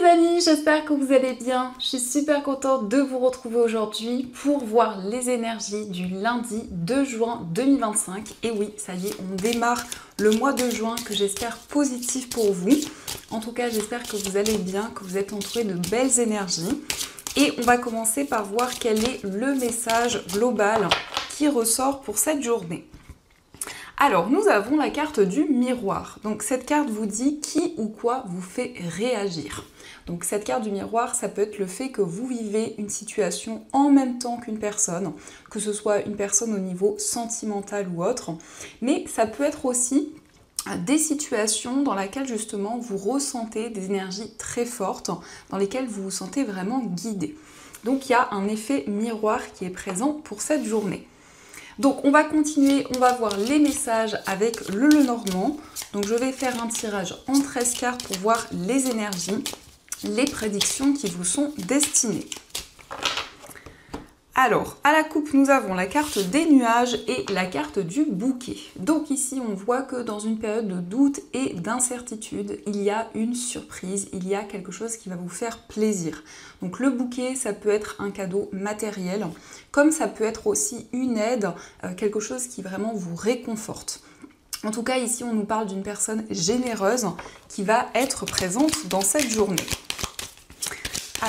amis, j'espère que vous allez bien. Je suis super contente de vous retrouver aujourd'hui pour voir les énergies du lundi 2 juin 2025. Et oui, ça y est, on démarre le mois de juin que j'espère positif pour vous. En tout cas, j'espère que vous allez bien, que vous êtes entourés de belles énergies. Et on va commencer par voir quel est le message global qui ressort pour cette journée. Alors, nous avons la carte du miroir. Donc, cette carte vous dit qui ou quoi vous fait réagir. Donc, cette carte du miroir, ça peut être le fait que vous vivez une situation en même temps qu'une personne, que ce soit une personne au niveau sentimental ou autre. Mais ça peut être aussi des situations dans lesquelles justement vous ressentez des énergies très fortes, dans lesquelles vous vous sentez vraiment guidé. Donc, il y a un effet miroir qui est présent pour cette journée. Donc on va continuer, on va voir les messages avec le Lenormand. Donc je vais faire un tirage en 13 cartes pour voir les énergies, les prédictions qui vous sont destinées. Alors, à la coupe, nous avons la carte des nuages et la carte du bouquet. Donc ici, on voit que dans une période de doute et d'incertitude, il y a une surprise, il y a quelque chose qui va vous faire plaisir. Donc le bouquet, ça peut être un cadeau matériel, comme ça peut être aussi une aide, quelque chose qui vraiment vous réconforte. En tout cas, ici, on nous parle d'une personne généreuse qui va être présente dans cette journée.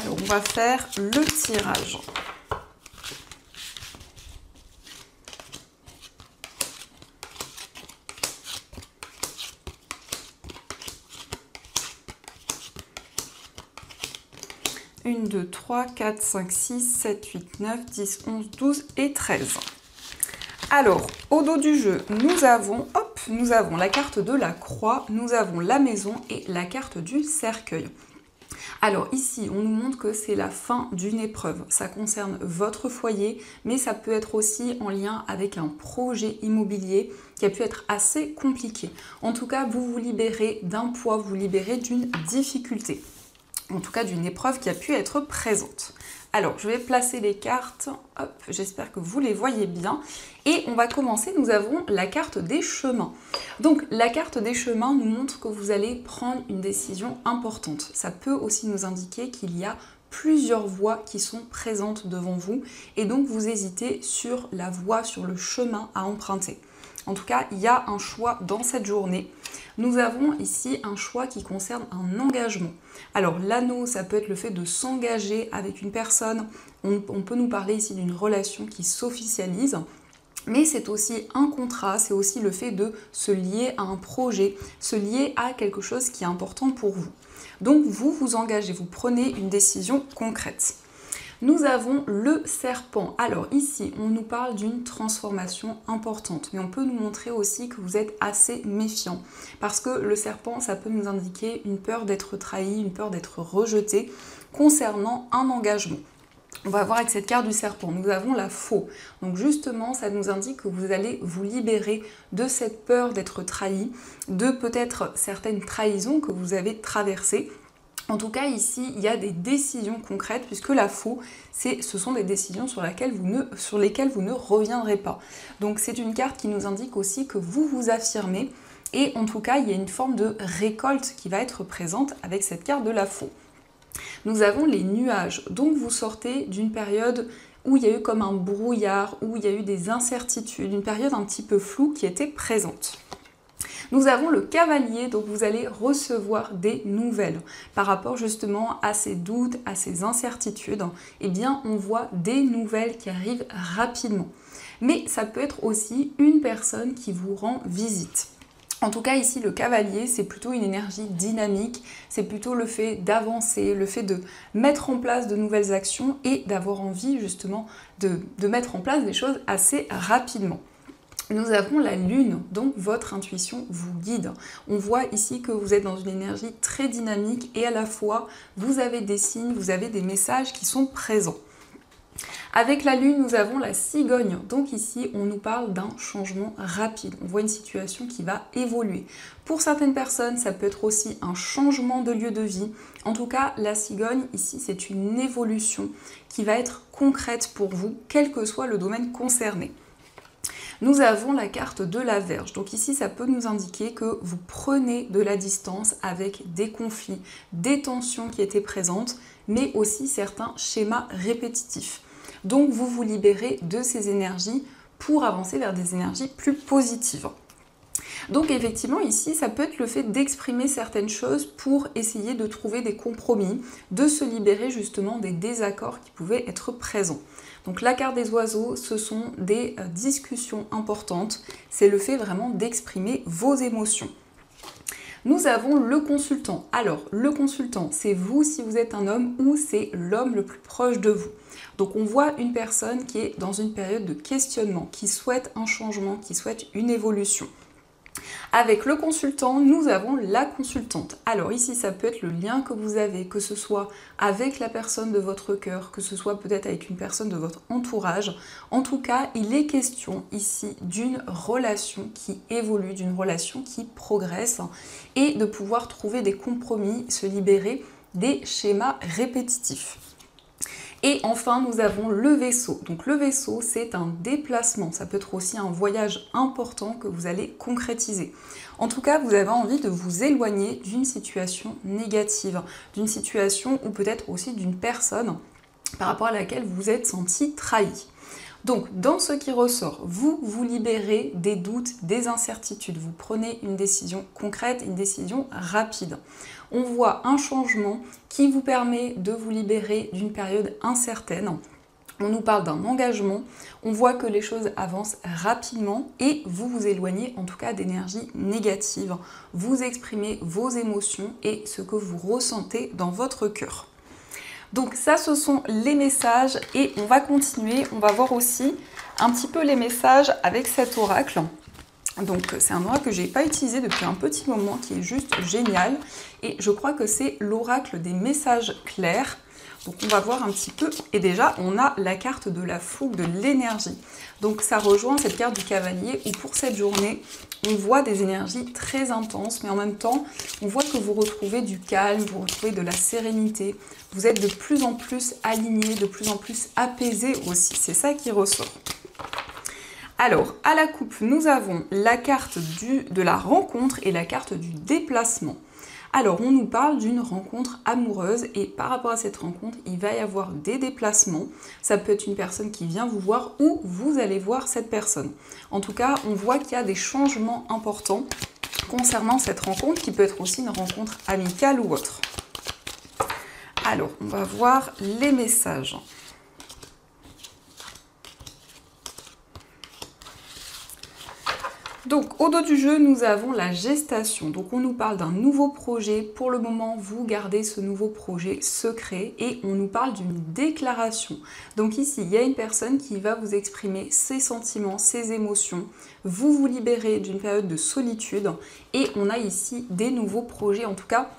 Alors, on va faire le tirage. « 1, 2, 3, 4, 5, 6, 7, 8, 9, 10, 11, 12 et 13. Alors, au dos du jeu, nous avons la carte de la croix, nous avons la maison et la carte du cercueil. Alors ici, on nous montre que c'est la fin d'une épreuve. Ça concerne votre foyer, mais ça peut être aussi en lien avec un projet immobilier qui a pu être assez compliqué. En tout cas, vous vous libérez d'un poids, vous vous libérez d'une difficulté. En tout cas d'une épreuve qui a pu être présente. Alors, je vais placer les cartes, hop, j'espère que vous les voyez bien. Et on va commencer, nous avons la carte des chemins. Donc, la carte des chemins nous montre que vous allez prendre une décision importante. Ça peut aussi nous indiquer qu'il y a plusieurs voies qui sont présentes devant vous et donc vous hésitez sur la voie, sur le chemin à emprunter. En tout cas, il y a un choix dans cette journée. Nous avons ici un choix qui concerne un engagement. Alors l'anneau, ça peut être le fait de s'engager avec une personne. On peut nous parler ici d'une relation qui s'officialise. Mais c'est aussi un contrat, c'est aussi le fait de se lier à un projet, se lier à quelque chose qui est important pour vous. Donc vous vous engagez, vous prenez une décision concrète. Nous avons le serpent. Alors ici, on nous parle d'une transformation importante, mais on peut nous montrer aussi que vous êtes assez méfiant. Parce que le serpent, ça peut nous indiquer une peur d'être trahi, une peur d'être rejeté concernant un engagement. On va voir avec cette carte du serpent, nous avons la faux. Donc justement, ça nous indique que vous allez vous libérer de cette peur d'être trahi, de peut-être certaines trahisons que vous avez traversées. En tout cas, ici, il y a des décisions concrètes puisque la faux, ce sont des décisions sur lesquelles vous ne reviendrez pas. Donc, c'est une carte qui nous indique aussi que vous vous affirmez et en tout cas, il y a une forme de récolte qui va être présente avec cette carte de la faux. Nous avons les nuages. Donc, vous sortez d'une période où il y a eu comme un brouillard, où il y a eu des incertitudes, une période un petit peu floue qui était présente. Nous avons le cavalier, donc vous allez recevoir des nouvelles. Par rapport justement à ces doutes, à ces incertitudes, eh bien on voit des nouvelles qui arrivent rapidement. Mais ça peut être aussi une personne qui vous rend visite. En tout cas ici le cavalier c'est plutôt une énergie dynamique, c'est plutôt le fait d'avancer, le fait de mettre en place de nouvelles actions et d'avoir envie justement de mettre en place des choses assez rapidement. Nous avons la lune, donc votre intuition vous guide. On voit ici que vous êtes dans une énergie très dynamique et à la fois vous avez des signes, vous avez des messages qui sont présents. Avec la lune, nous avons la cigogne. Donc ici, on nous parle d'un changement rapide. On voit une situation qui va évoluer. Pour certaines personnes, ça peut être aussi un changement de lieu de vie. En tout cas, la cigogne, ici, c'est une évolution qui va être concrète pour vous, quel que soit le domaine concerné. Nous avons la carte de la Vierge. Donc ici, ça peut nous indiquer que vous prenez de la distance avec des conflits, des tensions qui étaient présentes, mais aussi certains schémas répétitifs. Donc vous vous libérez de ces énergies pour avancer vers des énergies plus positives. Donc effectivement ici ça peut être le fait d'exprimer certaines choses pour essayer de trouver des compromis, de se libérer justement des désaccords qui pouvaient être présents. Donc la carte des oiseaux, ce sont des discussions importantes, c'est le fait vraiment d'exprimer vos émotions. Nous avons le consultant. Alors, le consultant, c'est vous si vous êtes un homme ou c'est l'homme le plus proche de vous. Donc on voit une personne qui est dans une période de questionnement, qui souhaite un changement, qui souhaite une évolution. Avec le consultant, nous avons la consultante. Alors ici, ça peut être le lien que vous avez, que ce soit avec la personne de votre cœur, que ce soit peut-être avec une personne de votre entourage. En tout cas, il est question ici d'une relation qui évolue, d'une relation qui progresse et de pouvoir trouver des compromis, se libérer des schémas répétitifs. Et enfin, nous avons le vaisseau. Donc le vaisseau, c'est un déplacement. Ça peut être aussi un voyage important que vous allez concrétiser. En tout cas, vous avez envie de vous éloigner d'une situation négative, d'une situation ou peut-être aussi d'une personne par rapport à laquelle vous vous êtes senti trahi. Donc, dans ce qui ressort, vous vous libérez des doutes, des incertitudes. Vous prenez une décision concrète, une décision rapide. On voit un changement qui vous permet de vous libérer d'une période incertaine. On nous parle d'un engagement, on voit que les choses avancent rapidement et vous vous éloignez en tout cas d'énergie négative. Vous exprimez vos émotions et ce que vous ressentez dans votre cœur. Donc ça, ce sont les messages et on va continuer. On va voir aussi un petit peu les messages avec cet oracle. Donc c'est un oracle que je n'ai pas utilisé depuis un petit moment, qui est juste génial. Et je crois que c'est l'oracle des messages clairs. Donc on va voir un petit peu. Et déjà, on a la carte de la fougue, de l'énergie. Donc ça rejoint cette carte du cavalier où pour cette journée, on voit des énergies très intenses, mais en même temps, on voit que vous retrouvez du calme, vous retrouvez de la sérénité. Vous êtes de plus en plus aligné, de plus en plus apaisé aussi. C'est ça qui ressort. Alors, à la coupe, nous avons la carte de la rencontre et la carte du déplacement. Alors, on nous parle d'une rencontre amoureuse et par rapport à cette rencontre, il va y avoir des déplacements. Ça peut être une personne qui vient vous voir ou vous allez voir cette personne. En tout cas, on voit qu'il y a des changements importants concernant cette rencontre qui peut être aussi une rencontre amicale ou autre. Alors, on va voir les messages. Donc, au dos du jeu, nous avons la gestation. Donc, on nous parle d'un nouveau projet. Pour le moment, vous gardez ce nouveau projet secret et on nous parle d'une déclaration. Donc ici, il y a une personne qui va vous exprimer ses sentiments, ses émotions. Vous vous libérez d'une période de solitude et on a ici des nouveaux projets. En tout cas,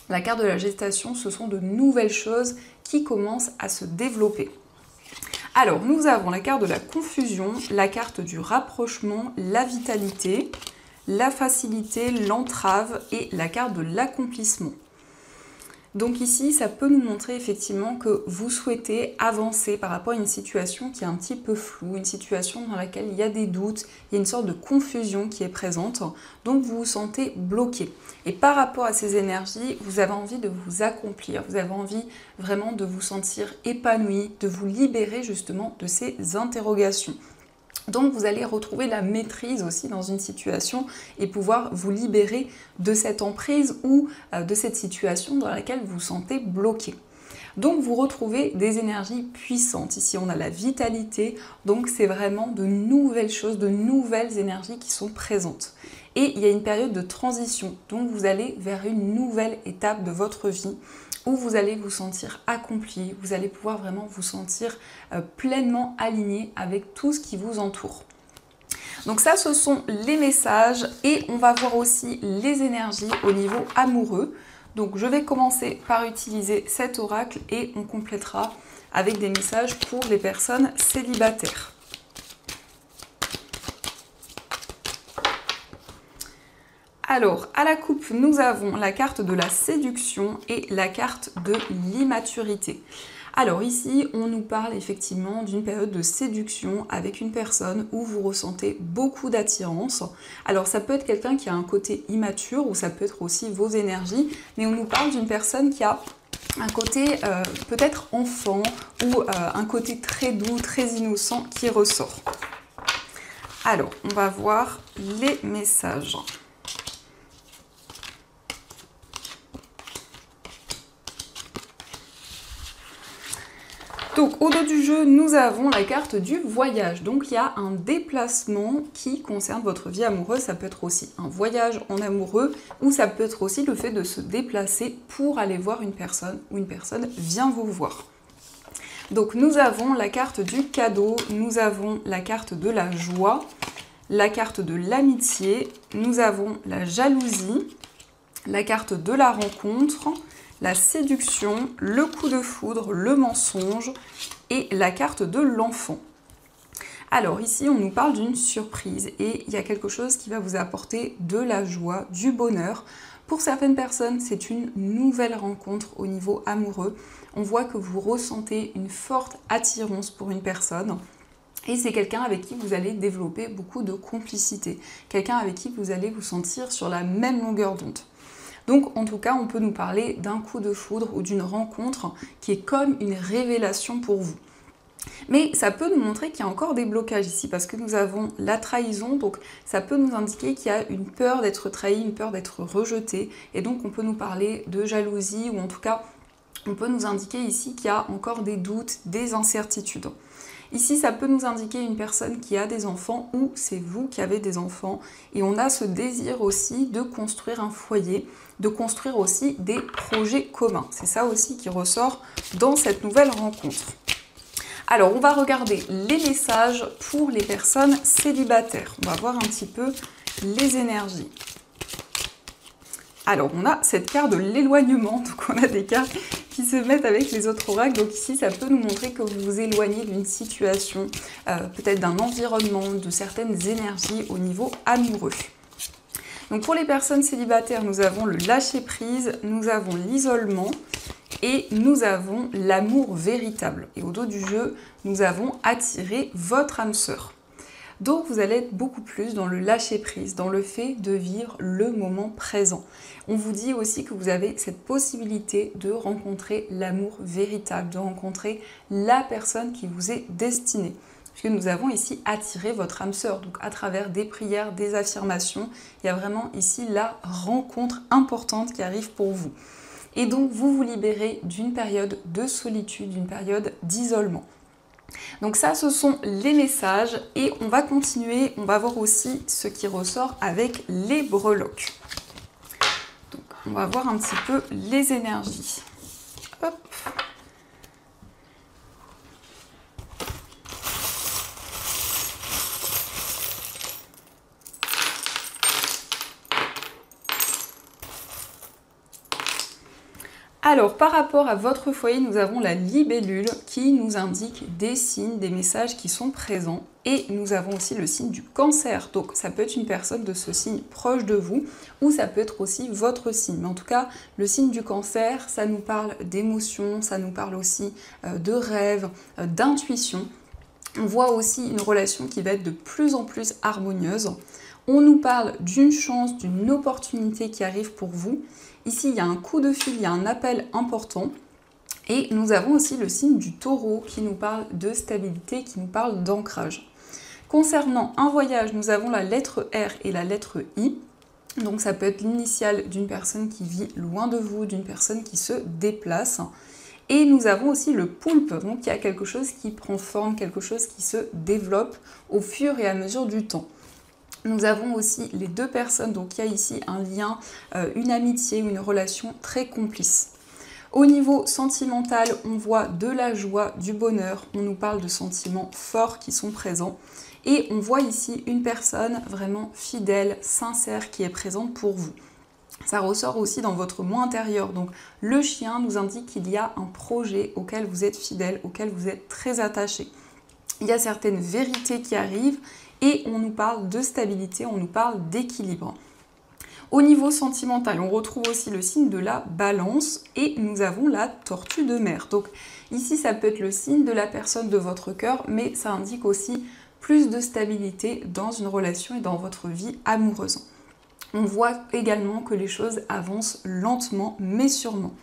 la carte de la gestation, ce sont de nouvelles choses qui commencent à se développer. Alors, nous avons la carte de la confusion, la carte du rapprochement, la vitalité, la facilité, l'entrave et la carte de l'accomplissement. Donc ici, ça peut nous montrer effectivement que vous souhaitez avancer par rapport à une situation qui est un petit peu floue, une situation dans laquelle il y a des doutes, il y a une sorte de confusion qui est présente, donc vous vous sentez bloqué. Et par rapport à ces énergies, vous avez envie de vous accomplir, vous avez envie vraiment de vous sentir épanoui, de vous libérer justement de ces interrogations. Donc vous allez retrouver la maîtrise aussi dans une situation et pouvoir vous libérer de cette emprise ou de cette situation dans laquelle vous vous sentez bloqué. Donc vous retrouvez des énergies puissantes. Ici on a la vitalité, donc c'est vraiment de nouvelles choses, de nouvelles énergies qui sont présentes. Et il y a une période de transition, donc vous allez vers une nouvelle étape de votre vie où vous allez vous sentir accompli, vous allez pouvoir vraiment vous sentir pleinement aligné avec tout ce qui vous entoure. Donc ça, ce sont les messages et on va voir aussi les énergies au niveau amoureux. Donc je vais commencer par utiliser cet oracle et on complétera avec des messages pour les personnes célibataires. Alors, à la coupe, nous avons la carte de la séduction et la carte de l'immaturité. Alors ici, on nous parle effectivement d'une période de séduction avec une personne où vous ressentez beaucoup d'attirance. Alors ça peut être quelqu'un qui a un côté immature ou ça peut être aussi vos énergies, mais on nous parle d'une personne qui a un côté peut-être enfant ou un côté très doux, très innocent qui ressort. Alors, on va voir les messages. Donc au dos du jeu, nous avons la carte du voyage. Donc il y a un déplacement qui concerne votre vie amoureuse. Ça peut être aussi un voyage en amoureux ou ça peut être aussi le fait de se déplacer pour aller voir une personne ou une personne vient vous voir. Donc nous avons la carte du cadeau, nous avons la carte de la joie, la carte de l'amitié, nous avons la jalousie, la carte de la rencontre, la séduction, le coup de foudre, le mensonge et la carte de l'enfant. Alors ici, on nous parle d'une surprise et il y a quelque chose qui va vous apporter de la joie, du bonheur. Pour certaines personnes, c'est une nouvelle rencontre au niveau amoureux. On voit que vous ressentez une forte attirance pour une personne. Et c'est quelqu'un avec qui vous allez développer beaucoup de complicité. Quelqu'un avec qui vous allez vous sentir sur la même longueur d'onde. Donc en tout cas, on peut nous parler d'un coup de foudre ou d'une rencontre qui est comme une révélation pour vous. Mais ça peut nous montrer qu'il y a encore des blocages ici parce que nous avons la trahison, donc ça peut nous indiquer qu'il y a une peur d'être trahi, une peur d'être rejeté. Et donc on peut nous parler de jalousie ou en tout cas, on peut nous indiquer ici qu'il y a encore des doutes, des incertitudes. Ici, ça peut nous indiquer une personne qui a des enfants ou c'est vous qui avez des enfants. Et on a ce désir aussi de construire un foyer, de construire aussi des projets communs. C'est ça aussi qui ressort dans cette nouvelle rencontre. Alors, on va regarder les messages pour les personnes célibataires. On va voir un petit peu les énergies. Alors, on a cette carte de l'éloignement. Donc, on a des cartes qui se mettent avec les autres oracles. Donc ici, ça peut nous montrer que vous vous éloignez d'une situation, peut-être d'un environnement, de certaines énergies au niveau amoureux. Donc pour les personnes célibataires, nous avons le lâcher-prise, nous avons l'isolement et nous avons l'amour véritable. Et au dos du jeu, nous avons attiré votre âme sœur. Donc vous allez être beaucoup plus dans le lâcher-prise, dans le fait de vivre le moment présent. On vous dit aussi que vous avez cette possibilité de rencontrer l'amour véritable, de rencontrer la personne qui vous est destinée. Puisque nous avons ici attiré votre âme sœur, donc à travers des prières, des affirmations, il y a vraiment ici la rencontre importante qui arrive pour vous. Et donc vous vous libérez d'une période de solitude, d'une période d'isolement. Donc ça, ce sont les messages et on va continuer, on va voir aussi ce qui ressort avec les breloques. Donc on va voir un petit peu les énergies. Hop. Alors, par rapport à votre foyer, nous avons la libellule qui nous indique des signes, des messages qui sont présents. Et nous avons aussi le signe du cancer. Donc, ça peut être une personne de ce signe proche de vous ou ça peut être aussi votre signe. Mais en tout cas, le signe du cancer, ça nous parle d'émotions, ça nous parle aussi de rêves, d'intuition. On voit aussi une relation qui va être de plus en plus harmonieuse. On nous parle d'une chance, d'une opportunité qui arrive pour vous. Ici, il y a un coup de fil, il y a un appel important. Et nous avons aussi le signe du taureau qui nous parle de stabilité, qui nous parle d'ancrage. Concernant un voyage, nous avons la lettre R et la lettre I. Donc ça peut être l'initiale d'une personne qui vit loin de vous, d'une personne qui se déplace. Et nous avons aussi le poulpe, donc il y a quelque chose qui prend forme, quelque chose qui se développe au fur et à mesure du temps. Nous avons aussi les deux personnes, donc il y a ici un lien, une amitié, une relation très complice. Au niveau sentimental, on voit de la joie, du bonheur, on nous parle de sentiments forts qui sont présents. Et on voit ici une personne vraiment fidèle, sincère, qui est présente pour vous. Ça ressort aussi dans votre moi intérieur. Donc le chien nous indique qu'il y a un projet auquel vous êtes fidèle, auquel vous êtes très attaché. Il y a certaines vérités qui arrivent et on nous parle de stabilité, on nous parle d'équilibre. Au niveau sentimental, on retrouve aussi le signe de la Balance et nous avons la Tortue de mer. Donc ici, ça peut être le signe de la personne de votre cœur, mais ça indique aussi plus de stabilité dans une relation et dans votre vie amoureuse. On voit également que les choses avancent lentement mais sûrement.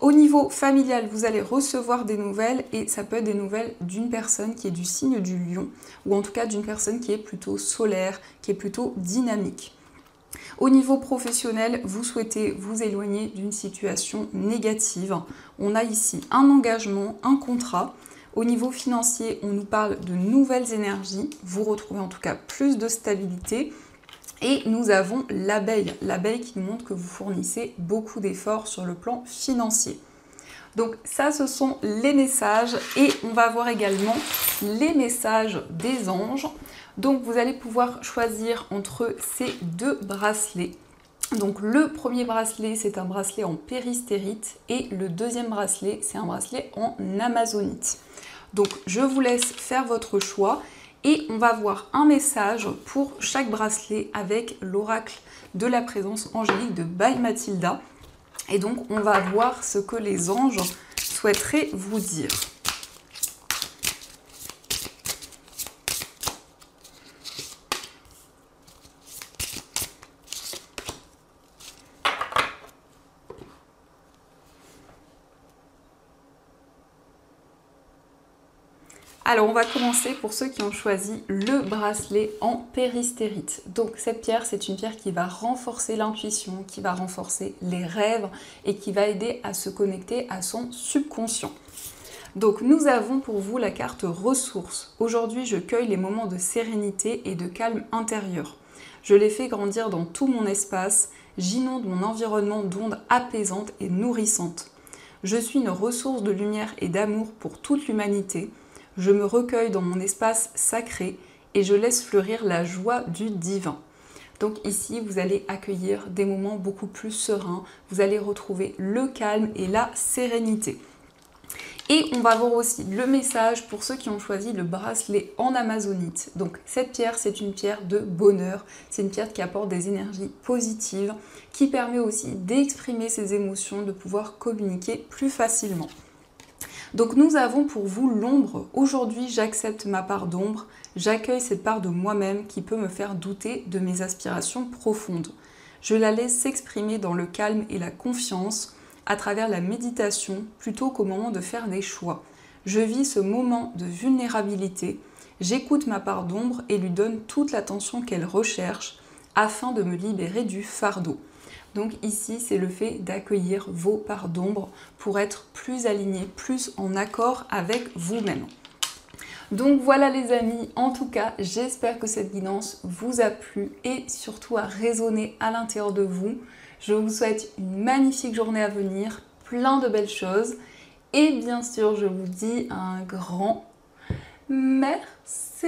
Au niveau familial, vous allez recevoir des nouvelles et ça peut être des nouvelles d'une personne qui est du signe du lion ou en tout cas d'une personne qui est plutôt solaire, qui est plutôt dynamique. Au niveau professionnel, vous souhaitez vous éloigner d'une situation négative. On a ici un engagement, un contrat. Au niveau financier, on nous parle de nouvelles énergies. Vous retrouvez en tout cas plus de stabilité. Et nous avons l'abeille qui nous montre que vous fournissez beaucoup d'efforts sur le plan financier. Donc ça, ce sont les messages et on va voir également les messages des anges. Donc vous allez pouvoir choisir entre ces deux bracelets. Donc le premier bracelet, c'est un bracelet en péristérite et le deuxième bracelet, c'est un bracelet en amazonite. Donc je vous laisse faire votre choix. Et on va voir un message pour chaque bracelet avec l'oracle de la présence angélique de By Mathilda. Et donc, on va voir ce que les anges souhaiteraient vous dire. Alors on va commencer pour ceux qui ont choisi le bracelet en péristérite. Donc cette pierre, c'est une pierre qui va renforcer l'intuition, qui va renforcer les rêves et qui va aider à se connecter à son subconscient. Donc nous avons pour vous la carte ressources. Aujourd'hui, je cueille les moments de sérénité et de calme intérieur. Je les fais grandir dans tout mon espace, j'inonde mon environnement d'ondes apaisantes et nourrissantes. Je suis une ressource de lumière et d'amour pour toute l'humanité. Je me recueille dans mon espace sacré et je laisse fleurir la joie du divin. Donc ici, vous allez accueillir des moments beaucoup plus sereins, vous allez retrouver le calme et la sérénité. Et on va voir aussi le message pour ceux qui ont choisi le bracelet en amazonite. Donc cette pierre, c'est une pierre de bonheur, c'est une pierre qui apporte des énergies positives, qui permet aussi d'exprimer ses émotions, de pouvoir communiquer plus facilement. Donc nous avons pour vous l'ombre. Aujourd'hui, j'accepte ma part d'ombre, j'accueille cette part de moi-même qui peut me faire douter de mes aspirations profondes. Je la laisse s'exprimer dans le calme et la confiance à travers la méditation plutôt qu'au moment de faire des choix. Je vis ce moment de vulnérabilité, j'écoute ma part d'ombre et lui donne toute l'attention qu'elle recherche afin de me libérer du fardeau. Donc ici, c'est le fait d'accueillir vos parts d'ombre pour être plus aligné, plus en accord avec vous-même. Donc voilà les amis, en tout cas, j'espère que cette guidance vous a plu et surtout a résonné à l'intérieur de vous. Je vous souhaite une magnifique journée à venir, plein de belles choses. Et bien sûr, je vous dis un grand merci.